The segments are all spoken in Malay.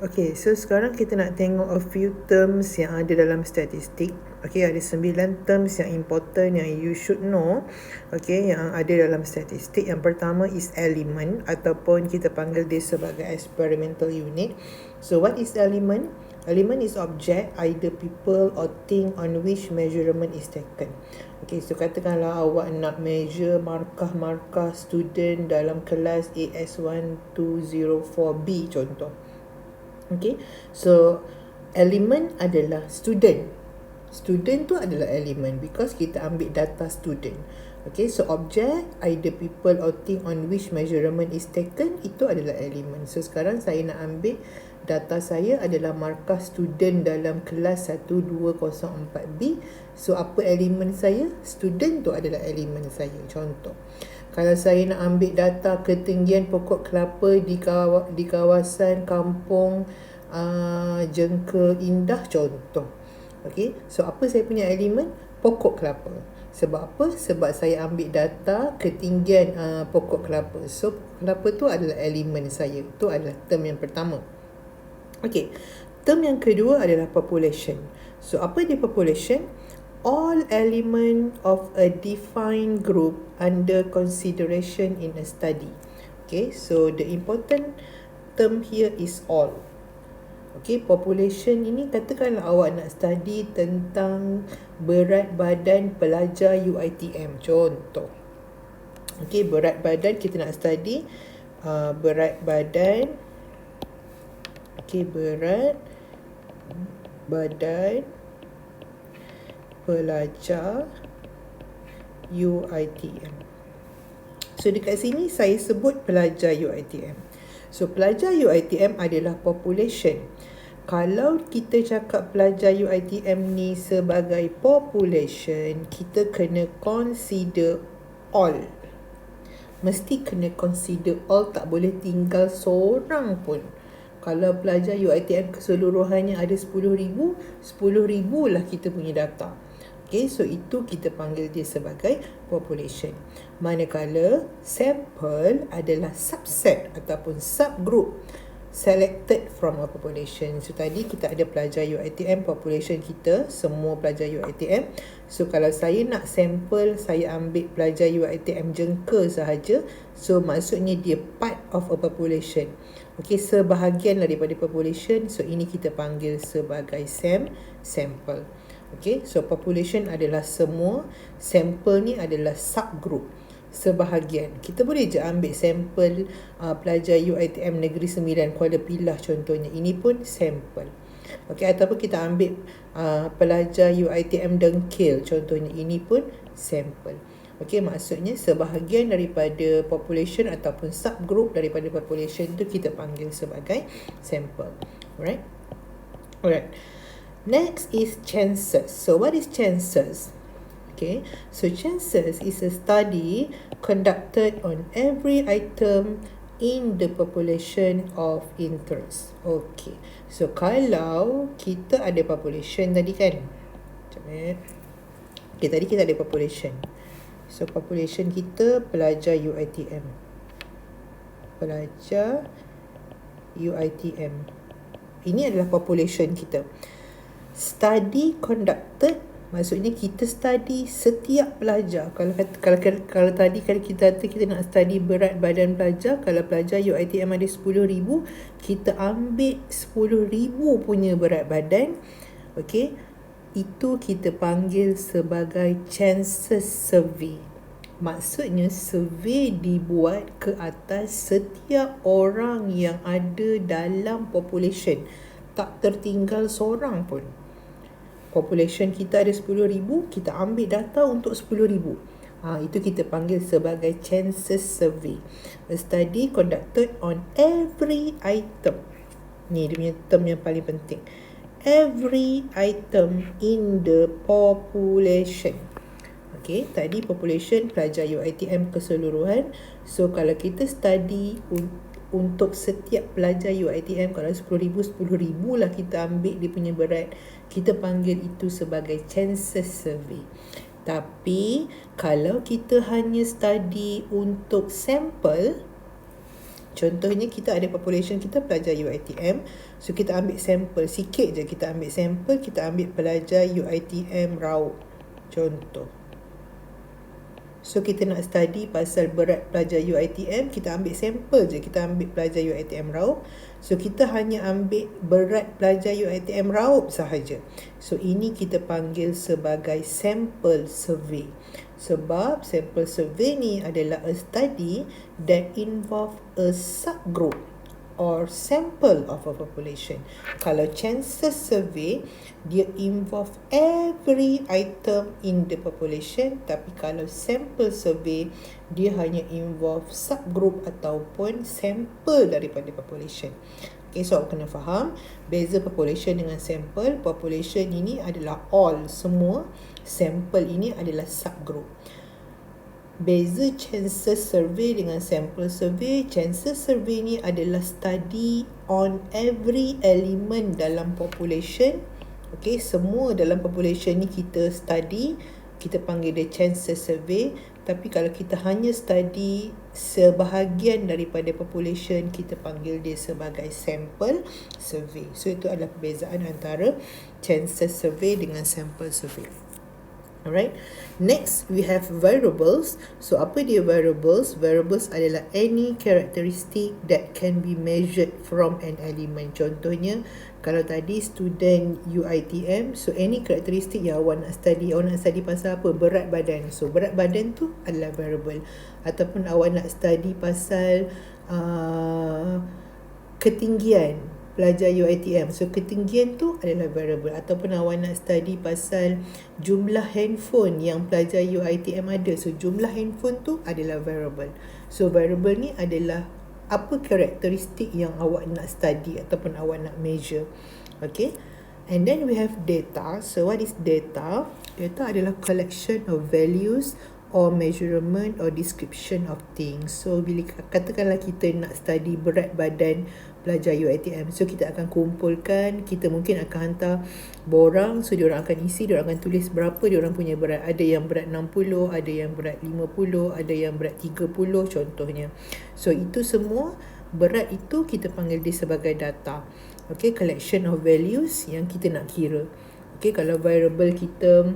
Okay, so sekarang kita nak tengok a few terms yang ada dalam statistik. Okay, ada 9 terms yang important yang you should know. Okay, yang ada dalam statistik. Yang pertama is element ataupun kita panggil dia sebagai experimental unit. So what is element? Element is object, either people or thing on which measurement is taken. Okay, so katakanlah awak nak measure markah-markah student dalam kelas AS1204B contoh. Okay, so element adalah student. Student tu adalah element because kita ambil data student. Okay, so object, either people or thing on which measurement is taken, itu adalah element. So sekarang saya nak ambil data saya adalah markah student dalam kelas 1204B. So apa elemen saya? Student tu adalah elemen saya. Contoh, kalau saya nak ambil data ketinggian pokok kelapa di kawasan kampung Jengka Indah contoh. Okay, so apa saya punya elemen? Pokok kelapa. Sebab apa? Sebab saya ambil data ketinggian pokok kelapa. So pokok kelapa tu adalah elemen saya. Itu adalah term yang pertama. Okay, term yang kedua adalah population. So apa dia population? All element of a defined group under consideration in a study. Okay, so the important term here is all. Okay, population ini katakanlah awak nak study tentang berat badan pelajar UiTM contoh. Okay, berat badan kita nak study berat badan. Okay, berat badan pelajar UiTM. So dekat sini saya sebut pelajar UiTM. So pelajar UiTM adalah population. Kalau kita cakap pelajar UiTM ni sebagai population, kita kena consider all. Mesti kena consider all, tak boleh tinggal seorang pun. Kalau pelajar UiTM keseluruhannya ada 10,000, 10,000 lah kita punya data. Okay, so itu kita panggil dia sebagai population. Manakala sampel adalah subset ataupun subgroup selected from a population. So tadi kita ada pelajar UiTM, population kita semua pelajar UiTM. So kalau saya nak sampel, saya ambil pelajar UiTM Jengka sahaja. So maksudnya dia part of a population. Okay, sebahagian daripada population. So ini kita panggil sebagai sampel. Okay, so population adalah semua, sampel ni adalah subgroup, sebahagian. Kita boleh je ambil sampel pelajar UiTM Negeri Sembilan Kuala Pilah contohnya. Ini pun sampel. Okay, ataupun kita ambil pelajar UiTM Dengkil contohnya. Ini pun sampel. Okay, maksudnya sebahagian daripada population ataupun subgroup daripada population tu kita panggil sebagai sampel. Alright. Next is chances. So what is chances? Okay, so chances is a study conducted on every item in the population of interest. Okay, so kalau kita ada population tadi kan, okay, tadi kita ada population. So population kita pelajar UiTM. Pelajar UiTM. Ini adalah population kita. Study conducted, maksudnya kita study setiap pelajar. Kalau tadi kita nak study berat badan pelajar, kalau pelajar UiTM ada 10,000, kita ambil 10,000 punya berat badan. Okay, itu kita panggil sebagai chances survey. Maksudnya survey dibuat ke atas setiap orang yang ada dalam population. Tak tertinggal seorang pun. Population kita ada 10,000, kita ambil data untuk 10,000. Itu kita panggil sebagai chances survey. A study conducted on every item. Ni dia punya term yang paling penting. Every item in the population. Okay, tadi population pelajar UiTM keseluruhan. So kalau kita study untuk setiap pelajar UiTM, kalau 10,000, 10,000 lah kita ambil dia punya berat, kita panggil itu sebagai chances survey. Tapi kalau kita hanya study untuk sampel, Contohnya kita ada population kita pelajar UiTM. So kita ambil sampel sikit je, kita ambil sampel, kita ambil pelajar UiTM Raup. Contoh. So kita nak study pasal berat pelajar UiTM, kita ambil sampel je, kita ambil pelajar UiTM Raup. So kita hanya ambil berat pelajar UiTM Raup sahaja. So ini kita panggil sebagai sample survey. Sebab sample survey ni adalah a study that involve a subgroup or sample of a population. Kalau census survey, dia involve every item in the population. Tapi kalau sample survey, dia hanya involve subgroup ataupun sampel daripada population. Okay, so awak kena faham beza population dengan sampel. Population ini adalah all, semua. Sampel ini adalah subgroup. Beza census survey dengan sample survey. Census survey ni adalah study on every element dalam population. Okay, semua dalam population ni kita study, kita panggil dia census survey. Tapi kalau kita hanya study sebahagian daripada population, kita panggil dia sebagai sample survey. So itu adalah perbezaan antara census survey dengan sample survey. Alright. Next, we have variables. So, apa dia variables? Variables adalah any characteristic that can be measured from an element. Contohnya, kalau tadi student UiTM, so any characteristic yang awak nak study pasal apa? Berat badan. So, berat badan tu adalah variable. Ataupun awak nak study pasal ketinggian pelajar UiTM. So ketinggian tu adalah variable. Ataupun awak nak study pasal jumlah handphone yang pelajar UiTM ada. So jumlah handphone tu adalah variable. So variable ni adalah apa karakteristik yang awak nak study ataupun awak nak measure. Okay. And then we have data. So what is data? Data adalah collection of values or measurement or description of things. So bila katakanlah kita nak study berat badan pelajar UiTM, so kita akan kumpulkan, kita mungkin akan hantar borang, so diorang akan isi, diorang akan tulis berapa diorang punya berat. Ada yang berat 60, ada yang berat 50, ada yang berat 30 contohnya. So itu semua berat itu kita panggil dia sebagai data. Okay, collection of values yang kita nak kira. Okay, kalau variable kita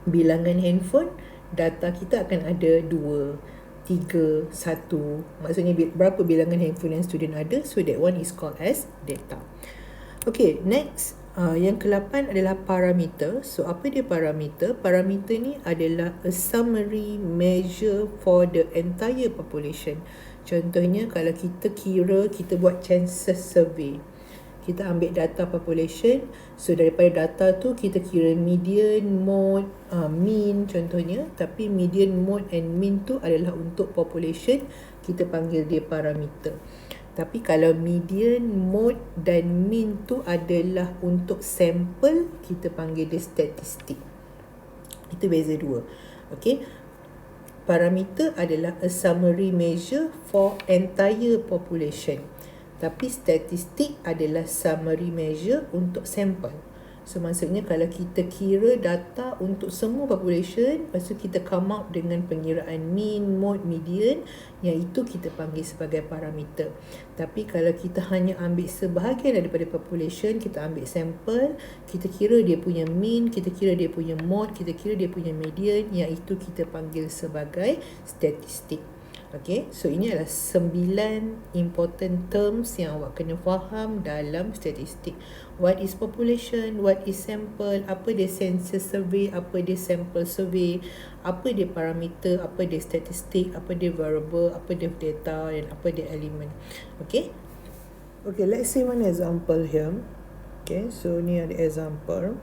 bilangan handphone, data kita akan ada 2, 3, 1. Maksudnya berapa bilangan handphone yang student ada. So that one is called as data. Okay, next. Yang ke-8 adalah parameter. So apa dia parameter? Parameter ni adalah a summary measure for the entire population. Contohnya kalau kita kira, kita buat census survey. Kita ambil data population. So daripada data tu kita kira median, mode, mean contohnya. Tapi median, mode and mean tu adalah untuk population. Kita panggil dia parameter. Tapi kalau median, mode dan mean tu adalah untuk sampel, kita panggil dia statistik. Itu beza dua. Okay. Parameter adalah a summary measure for entire population. Tapi statistik adalah summary measure untuk sampel. So maksudnya kalau kita kira data untuk semua population, lepas tu kita come up dengan pengiraan mean, mode, median, yang itu kita panggil sebagai parameter. Tapi kalau kita hanya ambil sebahagian daripada population, kita ambil sampel, kita kira dia punya mean, kita kira dia punya mode, kita kira dia punya median, yang itu kita panggil sebagai statistik. Okay, so ini adalah 9 important terms yang awak kena faham dalam statistik. What is population, what is sample, apa dia census survey, apa dia sample survey, apa dia parameter, apa dia statistik, apa dia variable, apa dia data dan apa dia element. Okay, okay, let's see one example here. Okay, so ni ada example.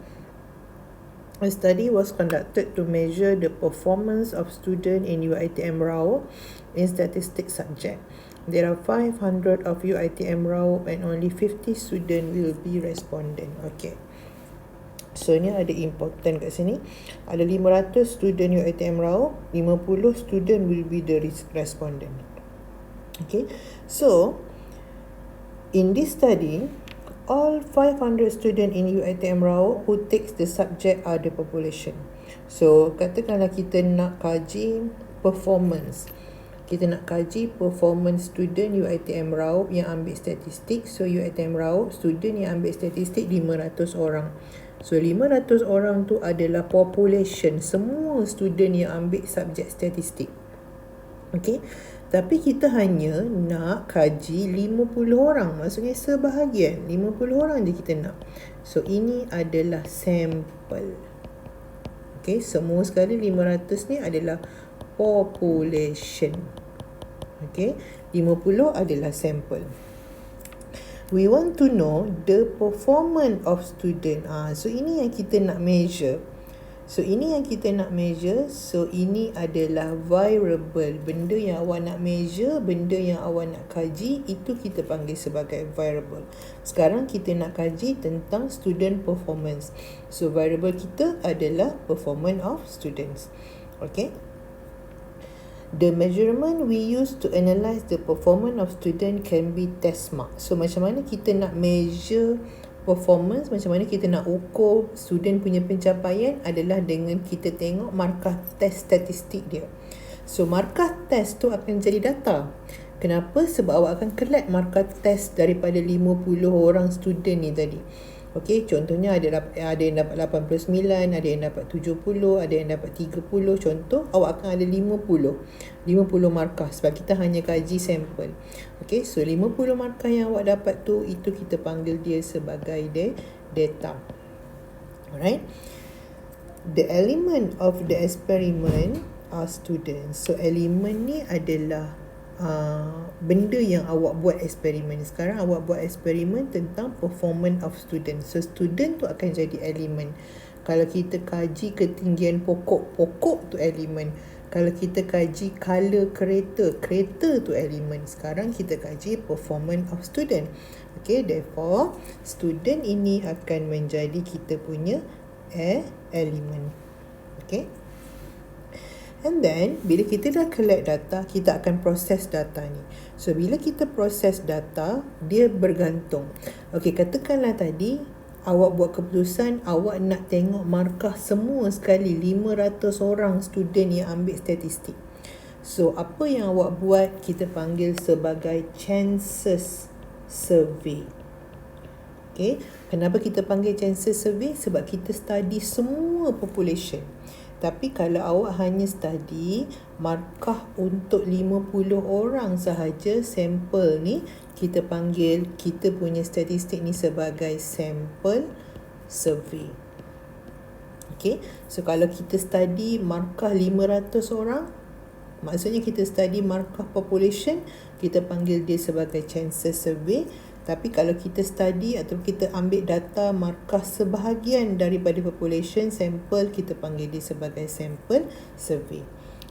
A study was conducted to measure the performance of students in UiTM Raup in statistics subject. There are 500 of UiTM Raup and only 50 students will be respondent. Okay. So ni ada important kat sini. Ada 500 student UiTM Raup, 50 student will be the respondent. Okay. So in this study, all 500 students in UiTM Raup who takes the subject are the population. So, katakanlah kita nak kaji performance. Kita nak kaji performance student UiTM Raup yang ambil statistik. So UiTM Raup student yang ambil statistik 500 orang. So 500 orang tu adalah population semua student yang ambil subjek statistik. Okay, tapi kita hanya nak kaji 50 orang. Maksudnya sebahagian 50 orang je kita nak. So ini adalah sampel. Okay, semua sekali 500 ni adalah population. Okay, 50 adalah sampel. We want to know the performance of student. So ini yang kita nak measure. So ini yang kita nak measure. So ini adalah variable. Benda yang awak nak measure, benda yang awak nak kaji, itu kita panggil sebagai variable. Sekarang kita nak kaji tentang student performance. So variable kita adalah performance of students. Okay. The measurement we use to analyze the performance of student can be test mark. So macam mana kita nak measure performance, macam mana kita nak ukur student punya pencapaian adalah dengan kita tengok markah test statistik dia. So markah test tu akan jadi data. Kenapa? Sebab awak akan collect markah test daripada 50 orang student ni tadi. Okey, contohnya ada yang dapat 89, ada yang dapat 70, ada yang dapat 30. Contoh, awak akan ada 50 markah sebab kita hanya kaji sampel. Okey, so 50 markah yang awak dapat tu, itu kita panggil dia sebagai data. Alright. The element of the experiment are students. So elemen ni adalah benda yang awak buat eksperimen. Sekarang awak buat eksperimen tentang performance of student. So student tu akan jadi elemen. Kalau kita kaji ketinggian pokok tu elemen. Kalau kita kaji color kereta tu elemen. Sekarang kita kaji performance of student. Okay, therefore student ini akan menjadi kita punya elemen. Okay. And then, bila kita dah collect data, kita akan proses data ni. So, bila kita proses data, dia bergantung. Okey, katakanlah tadi, awak buat keputusan, awak nak tengok markah semua sekali 500 orang student yang ambil statistik. So, apa yang awak buat, kita panggil sebagai chances survey. Okay, kenapa kita panggil chances survey? Sebab kita study semua population. Tapi kalau awak hanya study markah untuk 50 orang sahaja, sampel ni, kita panggil kita punya statistik ni sebagai sample survey. Okay, so kalau kita study markah 500 orang, maksudnya kita study markah population, kita panggil dia sebagai chances survey. Tapi kalau kita study atau kita ambil data markah sebahagian daripada population sampel, kita panggil dia sebagai sample survey.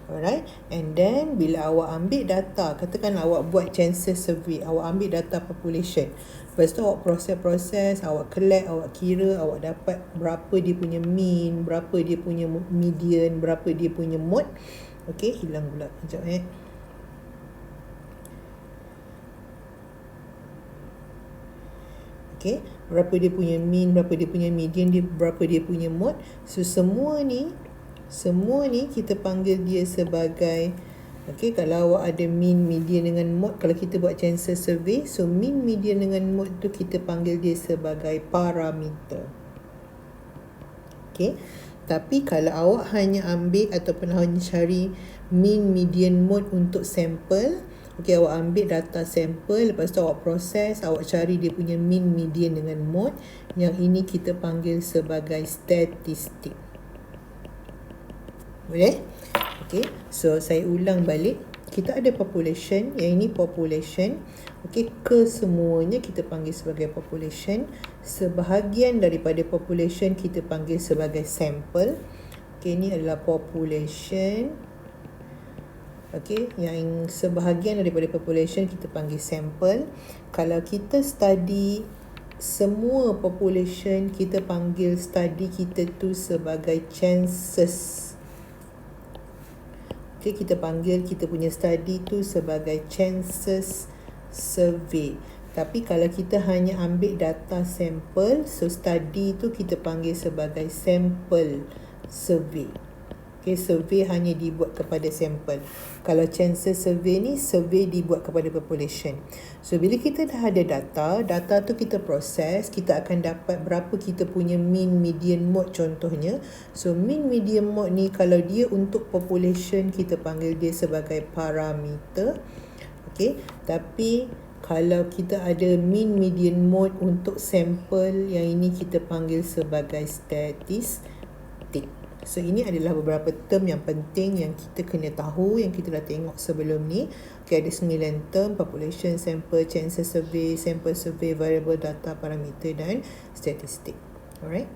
Alright. And then bila awak ambil data, katakan awak buat chances survey, awak ambil data population. Lepas tu awak proses, awak collect, awak kira, awak dapat berapa dia punya mean, berapa dia punya median, berapa dia punya mode. Okay, hilang pula. Sekejap Okay, berapa dia punya mean, berapa dia punya median, berapa dia punya mode. So semua ni kita panggil dia sebagai, okay, kalau awak ada mean, median dengan mode, kalau kita buat chances survey, so mean, median dengan mode tu kita panggil dia sebagai parameter. Okay, tapi kalau awak hanya ambil ataupun hanya cari mean, median, mode untuk sampel, okay, awak ambil data sampel, lepas tu awak proses, awak cari dia punya mean, median dengan mode. Yang ini kita panggil sebagai statistik. Boleh? Okay, so saya ulang balik. Kita ada population, yang ini population. Okay, kesemuanya kita panggil sebagai population. Sebahagian daripada population kita panggil sebagai sampel. Okay, ini adalah population. Okay, yang sebahagian daripada population kita panggil sampel. Kalau kita study semua population, kita panggil study kita tu sebagai chances. Okay, kita panggil kita punya study tu sebagai chances survey. Tapi kalau kita hanya ambil data sampel, so study tu kita panggil sebagai sample survey. Okay, survey hanya dibuat kepada sampel. Kalau chances survey ni, survey dibuat kepada population. So, bila kita dah ada data tu kita proses, kita akan dapat berapa kita punya mean, median, mode contohnya. So, mean, median, mode ni kalau dia untuk population, kita panggil dia sebagai parameter. Okay, tapi kalau kita ada mean, median, mode untuk sampel, yang ini kita panggil sebagai statistik. So, ini adalah beberapa term yang penting yang kita kena tahu, yang kita dah tengok sebelum ni. Okay, ada 9 term: population, sample, chances survey, sample survey, variable data, parameter dan statistik. Alright.